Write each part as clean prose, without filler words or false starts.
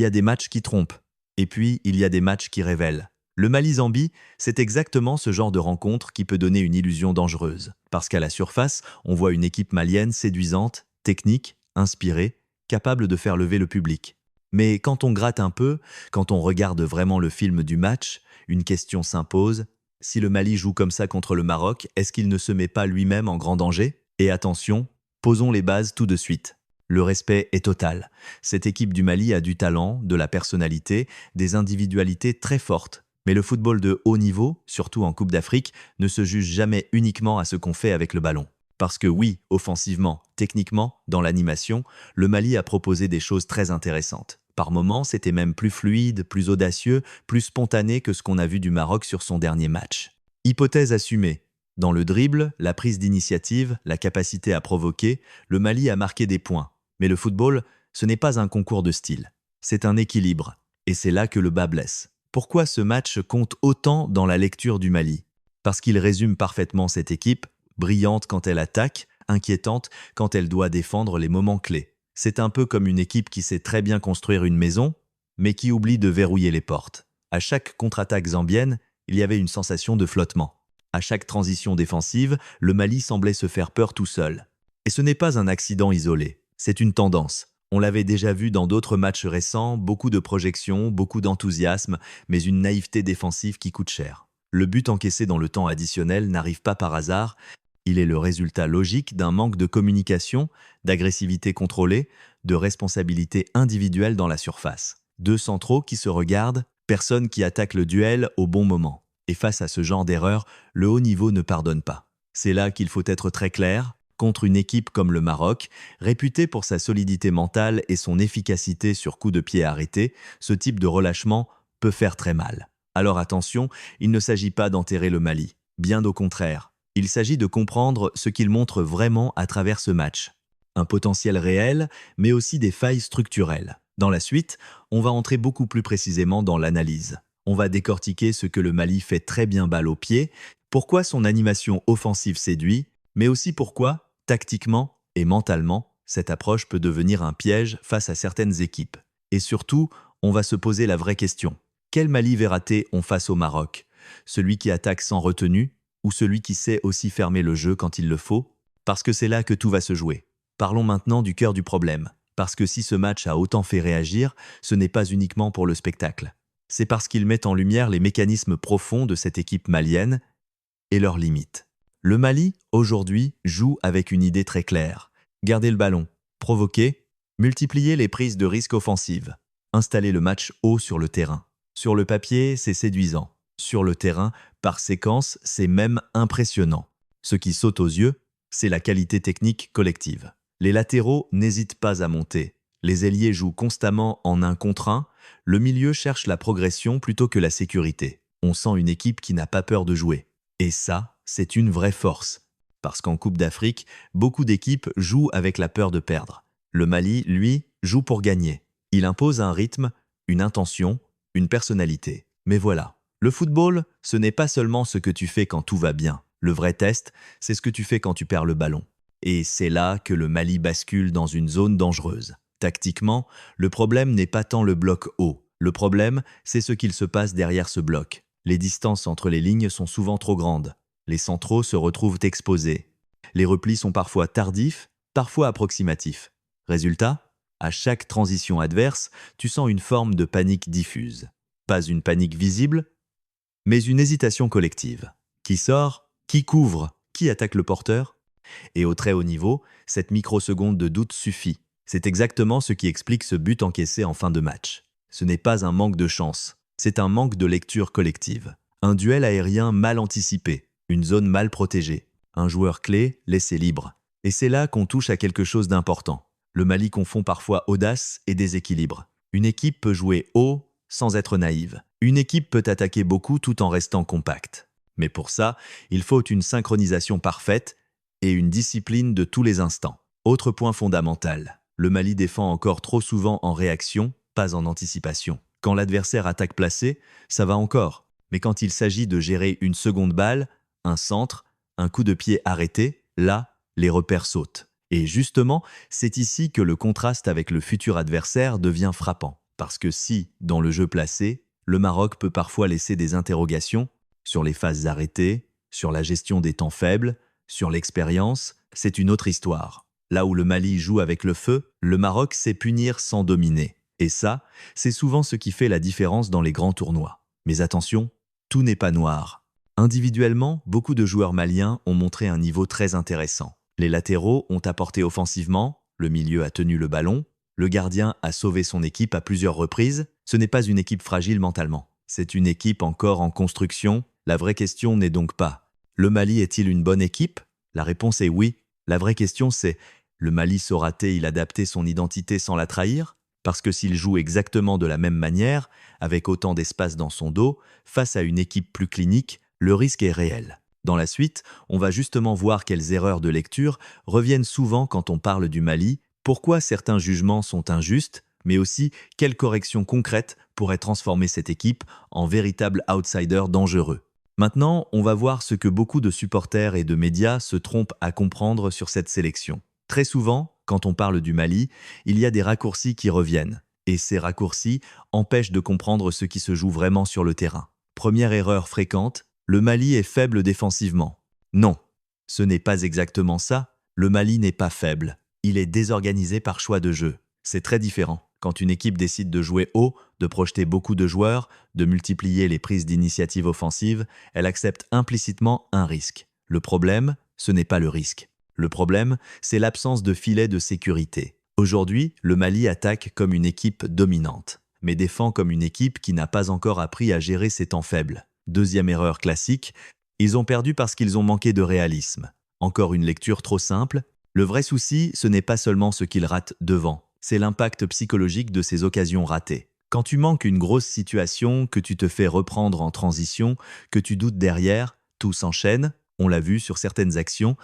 y a des matchs qui trompent. Et puis, il y a des matchs qui révèlent. Le Mali-Zambie, c'est exactement ce genre de rencontre qui peut donner une illusion dangereuse. Parce qu'à la surface, on voit une équipe malienne séduisante, technique, inspirée, capable de faire lever le public. Mais quand on gratte un peu, quand on regarde vraiment le film du match, une question s'impose. Si le Mali joue comme ça contre le Maroc, est-ce qu'il ne se met pas lui-même en grand danger? Et attention, posons les bases tout de suite. Le respect est total. Cette équipe du Mali a du talent, de la personnalité, des individualités très fortes. Mais le football de haut niveau, surtout en Coupe d'Afrique, ne se juge jamais uniquement à ce qu'on fait avec le ballon. Parce que oui, offensivement, techniquement, dans l'animation, le Mali a proposé des choses très intéressantes. Par moments, c'était même plus fluide, plus audacieux, plus spontané que ce qu'on a vu du Maroc sur son dernier match. Hypothèse assumée. Dans le dribble, la prise d'initiative, la capacité à provoquer, le Mali a marqué des points. Mais le football, ce n'est pas un concours de style. C'est un équilibre. Et c'est là que le bas blesse. Pourquoi ce match compte autant dans la lecture du Mali? Parce qu'il résume parfaitement cette équipe, brillante quand elle attaque, inquiétante quand elle doit défendre les moments clés. C'est un peu comme une équipe qui sait très bien construire une maison, mais qui oublie de verrouiller les portes. À chaque contre-attaque zambienne, il y avait une sensation de flottement. À chaque transition défensive, le Mali semblait se faire peur tout seul. Et ce n'est pas un accident isolé, c'est une tendance. On l'avait déjà vu dans d'autres matchs récents, beaucoup de projections, beaucoup d'enthousiasme, mais une naïveté défensive qui coûte cher. Le but encaissé dans le temps additionnel n'arrive pas par hasard, il est le résultat logique d'un manque de communication, d'agressivité contrôlée, de responsabilité individuelle dans la surface. Deux centraux qui se regardent, personne qui attaque le duel au bon moment. Et face à ce genre d'erreur, le haut niveau ne pardonne pas. C'est là qu'il faut être très clair. Contre une équipe comme le Maroc, réputée pour sa solidité mentale et son efficacité sur coups de pied arrêtés, ce type de relâchement peut faire très mal. Alors attention, il ne s'agit pas d'enterrer le Mali. Bien au contraire. Il s'agit de comprendre ce qu'il montre vraiment à travers ce match. Un potentiel réel, mais aussi des failles structurelles. Dans la suite, on va entrer beaucoup plus précisément dans l'analyse. On va décortiquer ce que le Mali fait très bien balle au pied, pourquoi son animation offensive séduit, mais aussi pourquoi, tactiquement et mentalement, cette approche peut devenir un piège face à certaines équipes. Et surtout, on va se poser la vraie question. Quel Mali verra-t-on on face au Maroc? Celui qui attaque sans retenue ou celui qui sait aussi fermer le jeu quand il le faut? Parce que c'est là que tout va se jouer. Parlons maintenant du cœur du problème. Parce que si ce match a autant fait réagir, ce n'est pas uniquement pour le spectacle. C'est parce qu'il met en lumière les mécanismes profonds de cette équipe malienne et leurs limites. Le Mali, aujourd'hui, joue avec une idée très claire. Garder le ballon, provoquer, multiplier les prises de risques offensives, installer le match haut sur le terrain. Sur le papier, c'est séduisant. Sur le terrain, par séquence, c'est même impressionnant. Ce qui saute aux yeux, c'est la qualité technique collective. Les latéraux n'hésitent pas à monter. Les ailiers jouent constamment en 1 contre 1. Le milieu cherche la progression plutôt que la sécurité. On sent une équipe qui n'a pas peur de jouer. Et ça, c'est une vraie force. Parce qu'en Coupe d'Afrique, beaucoup d'équipes jouent avec la peur de perdre. Le Mali, lui, joue pour gagner. Il impose un rythme, une intention, une personnalité. Mais voilà. Le football, ce n'est pas seulement ce que tu fais quand tout va bien. Le vrai test, c'est ce que tu fais quand tu perds le ballon. Et c'est là que le Mali bascule dans une zone dangereuse. Tactiquement, le problème n'est pas tant le bloc haut. Le problème, c'est ce qu'il se passe derrière ce bloc. Les distances entre les lignes sont souvent trop grandes. Les centraux se retrouvent exposés. Les replis sont parfois tardifs, parfois approximatifs. Résultat, à chaque transition adverse, tu sens une forme de panique diffuse. Pas une panique visible, mais une hésitation collective. Qui sort? Qui couvre? Qui attaque le porteur? Et au très haut niveau, cette microseconde de doute suffit. C'est exactement ce qui explique ce but encaissé en fin de match. Ce n'est pas un manque de chance, c'est un manque de lecture collective. Un duel aérien mal anticipé, une zone mal protégée, un joueur clé laissé libre. Et c'est là qu'on touche à quelque chose d'important. Le Mali confond parfois audace et déséquilibre. Une équipe peut jouer haut sans être naïve. Une équipe peut attaquer beaucoup tout en restant compacte. Mais pour ça, il faut une synchronisation parfaite et une discipline de tous les instants. Autre point fondamental, le Mali défend encore trop souvent en réaction, pas en anticipation. Quand l'adversaire attaque placé, ça va encore. Mais quand il s'agit de gérer une seconde balle, un centre, un coup de pied arrêté, là, les repères sautent. Et justement, c'est ici que le contraste avec le futur adversaire devient frappant. Parce que si, dans le jeu placé, le Maroc peut parfois laisser des interrogations sur les phases arrêtées, sur la gestion des temps faibles, sur l'expérience, c'est une autre histoire. Là où le Mali joue avec le feu, le Maroc sait punir sans dominer. Et ça, c'est souvent ce qui fait la différence dans les grands tournois. Mais attention, tout n'est pas noir. Individuellement, beaucoup de joueurs maliens ont montré un niveau très intéressant. Les latéraux ont apporté offensivement, le milieu a tenu le ballon, le gardien a sauvé son équipe à plusieurs reprises. Ce n'est pas une équipe fragile mentalement. C'est une équipe encore en construction. La vraie question n'est donc pas « Le Mali est-il une bonne équipe ?» La réponse est oui. La vraie question c'est « Le Mali saura-t-il adapter son identité sans la trahir ?» Parce que s'il joue exactement de la même manière, avec autant d'espace dans son dos, face à une équipe plus clinique, le risque est réel. Dans la suite, on va justement voir quelles erreurs de lecture reviennent souvent quand on parle du Mali, pourquoi certains jugements sont injustes, mais aussi quelles corrections concrètes pourraient transformer cette équipe en véritable outsider dangereux. Maintenant, on va voir ce que beaucoup de supporters et de médias se trompent à comprendre sur cette sélection. Très souvent, quand on parle du Mali, il y a des raccourcis qui reviennent. Et ces raccourcis empêchent de comprendre ce qui se joue vraiment sur le terrain. Première erreur fréquente, le Mali est faible défensivement. Non, ce n'est pas exactement ça. Le Mali n'est pas faible. Il est désorganisé par choix de jeu. C'est très différent. Quand une équipe décide de jouer haut, de projeter beaucoup de joueurs, de multiplier les prises d'initiative offensive, elle accepte implicitement un risque. Le problème, ce n'est pas le risque. Le problème, c'est l'absence de filet de sécurité. Aujourd'hui, le Mali attaque comme une équipe dominante, mais défend comme une équipe qui n'a pas encore appris à gérer ses temps faibles. Deuxième erreur classique, ils ont perdu parce qu'ils ont manqué de réalisme. Encore une lecture trop simple. Le vrai souci, ce n'est pas seulement ce qu'ils ratent devant, c'est l'impact psychologique de ces occasions ratées. Quand tu manques une grosse situation, que tu te fais reprendre en transition, que tu doutes derrière, tout s'enchaîne, on l'a vu sur certaines actions.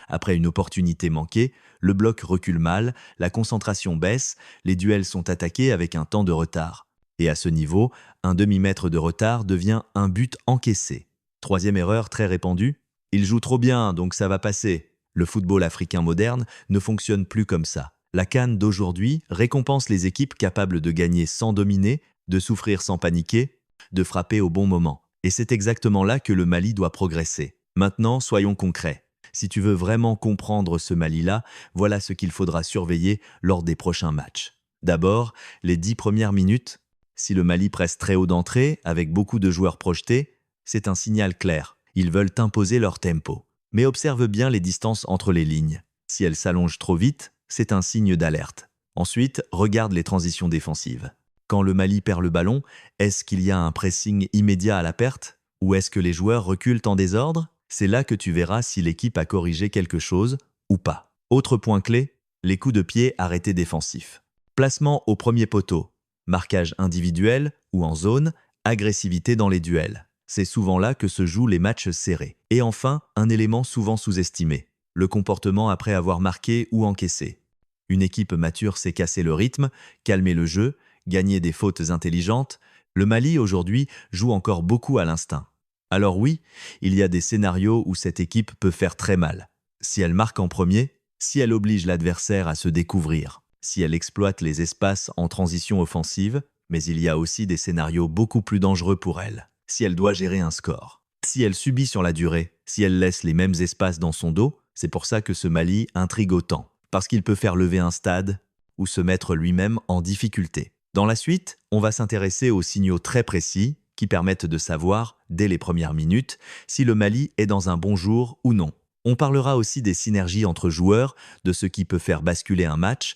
Après une opportunité manquée, le bloc recule mal, la concentration baisse, les duels sont attaqués avec un temps de retard. Et à ce niveau, un demi-mètre de retard devient un but encaissé. Troisième erreur très répandue, il joue trop bien, donc ça va passer. Le football africain moderne ne fonctionne plus comme ça. La CAN d'aujourd'hui récompense les équipes capables de gagner sans dominer, de souffrir sans paniquer, de frapper au bon moment. Et c'est exactement là que le Mali doit progresser. Maintenant, soyons concrets. Si tu veux vraiment comprendre ce Mali-là, voilà ce qu'il faudra surveiller lors des prochains matchs. D'abord, les 10 premières minutes. Si le Mali presse très haut d'entrée, avec beaucoup de joueurs projetés, c'est un signal clair. Ils veulent imposer leur tempo. Mais observe bien les distances entre les lignes. Si elles s'allongent trop vite, c'est un signe d'alerte. Ensuite, regarde les transitions défensives. Quand le Mali perd le ballon, est-ce qu'il y a un pressing immédiat à la perte? Ou est-ce que les joueurs reculent en désordre? C'est là que tu verras si l'équipe a corrigé quelque chose ou pas. Autre point clé, les coups de pied arrêtés défensifs. Placement au premier poteau, marquage individuel ou en zone, agressivité dans les duels. C'est souvent là que se jouent les matchs serrés. Et enfin, un élément souvent sous-estimé, le comportement après avoir marqué ou encaissé. Une équipe mature sait casser le rythme, calmer le jeu, gagner des fautes intelligentes. Le Mali aujourd'hui joue encore beaucoup à l'instinct. Alors oui, il y a des scénarios où cette équipe peut faire très mal. Si elle marque en premier, si elle oblige l'adversaire à se découvrir, si elle exploite les espaces en transition offensive, mais il y a aussi des scénarios beaucoup plus dangereux pour elle. Si elle doit gérer un score, si elle subit sur la durée, si elle laisse les mêmes espaces dans son dos, c'est pour ça que ce Mali intrigue autant, parce qu'il peut faire lever un stade ou se mettre lui-même en difficulté. Dans la suite, on va s'intéresser aux signaux très précis qui permettent de savoir, dès les premières minutes, si le Mali est dans un bon jour ou non. On parlera aussi des synergies entre joueurs, de ce qui peut faire basculer un match,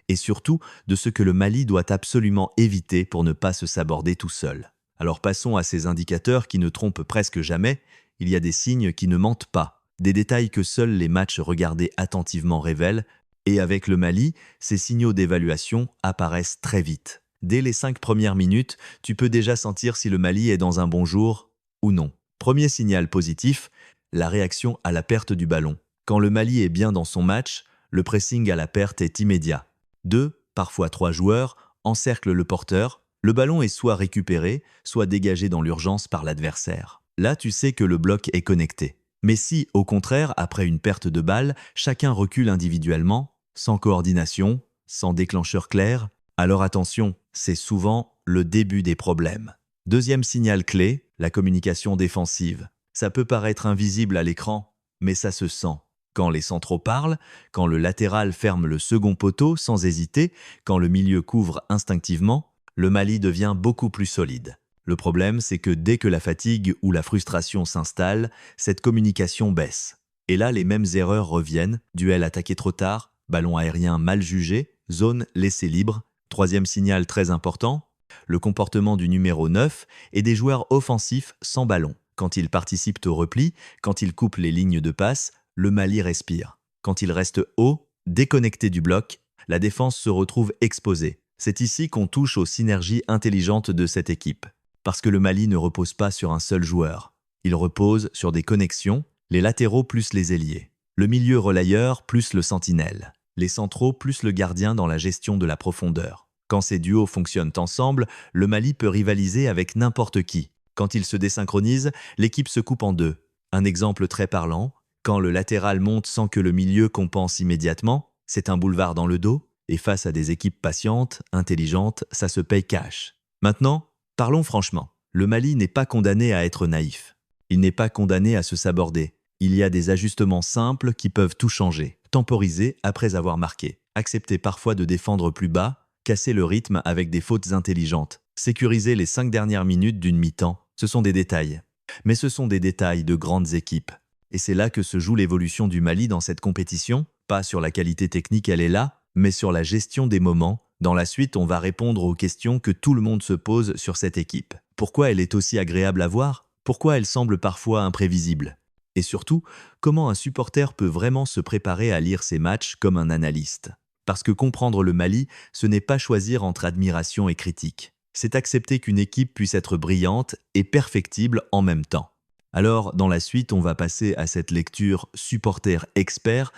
et surtout de ce que le Mali doit absolument éviter pour ne pas se saborder tout seul. Alors passons à ces indicateurs qui ne trompent presque jamais. Il y a des signes qui ne mentent pas, des détails que seuls les matchs regardés attentivement révèlent, et avec le Mali, ces signaux d'évaluation apparaissent très vite. Dès les 5 premières minutes, tu peux déjà sentir si le Mali est dans un bon jour ou non. Premier signal positif, la réaction à la perte du ballon. Quand le Mali est bien dans son match, le pressing à la perte est immédiat. 2, parfois 3 joueurs encerclent le porteur. Le ballon est soit récupéré, soit dégagé dans l'urgence par l'adversaire. Là, tu sais que le bloc est connecté. Mais si, au contraire, après une perte de balle, chacun recule individuellement, sans coordination, sans déclencheur clair, alors attention, c'est souvent le début des problèmes. Deuxième signal clé, la communication défensive. Ça peut paraître invisible à l'écran, mais ça se sent. Quand les centraux parlent, quand le latéral ferme le second poteau sans hésiter, quand le milieu couvre instinctivement, le Mali devient beaucoup plus solide. Le problème, c'est que dès que la fatigue ou la frustration s'installe, cette communication baisse. Et là, les mêmes erreurs reviennent, duel attaqué trop tard, ballon aérien mal jugé, zone laissée libre. Troisième signal très important, le comportement du numéro 9 et des joueurs offensifs sans ballon. Quand ils participent au repli, quand ils coupent les lignes de passe, le Mali respire. Quand il reste haut, déconnecté du bloc, la défense se retrouve exposée. C'est ici qu'on touche aux synergies intelligentes de cette équipe. Parce que le Mali ne repose pas sur un seul joueur. Il repose sur des connexions, les latéraux plus les ailiers, le milieu relayeur plus le sentinelle, les centraux plus le gardien dans la gestion de la profondeur. Quand ces duos fonctionnent ensemble, le Mali peut rivaliser avec n'importe qui. Quand ils se désynchronisent, l'équipe se coupe en deux. Un exemple très parlant, quand le latéral monte sans que le milieu compense immédiatement, c'est un boulevard dans le dos, et face à des équipes patientes, intelligentes, ça se paye cash. Maintenant, parlons franchement. Le Mali n'est pas condamné à être naïf. Il n'est pas condamné à se saborder. Il y a des ajustements simples qui peuvent tout changer. Temporiser après avoir marqué. Accepter parfois de défendre plus bas. Casser le rythme avec des fautes intelligentes. Sécuriser les 5 dernières minutes d'une mi-temps. Ce sont des détails. Mais ce sont des détails de grandes équipes. Et c'est là que se joue l'évolution du Mali dans cette compétition. Pas sur la qualité technique, elle est là, mais sur la gestion des moments. Dans la suite, on va répondre aux questions que tout le monde se pose sur cette équipe. Pourquoi elle est aussi agréable à voir? Pourquoi elle semble parfois imprévisible? Et surtout, comment un supporter peut vraiment se préparer à lire ces matchs comme un analyste? Parce que comprendre le Mali, ce n'est pas choisir entre admiration et critique. C'est accepter qu'une équipe puisse être brillante et perfectible en même temps. Alors, dans la suite, on va passer à cette lecture supporter expert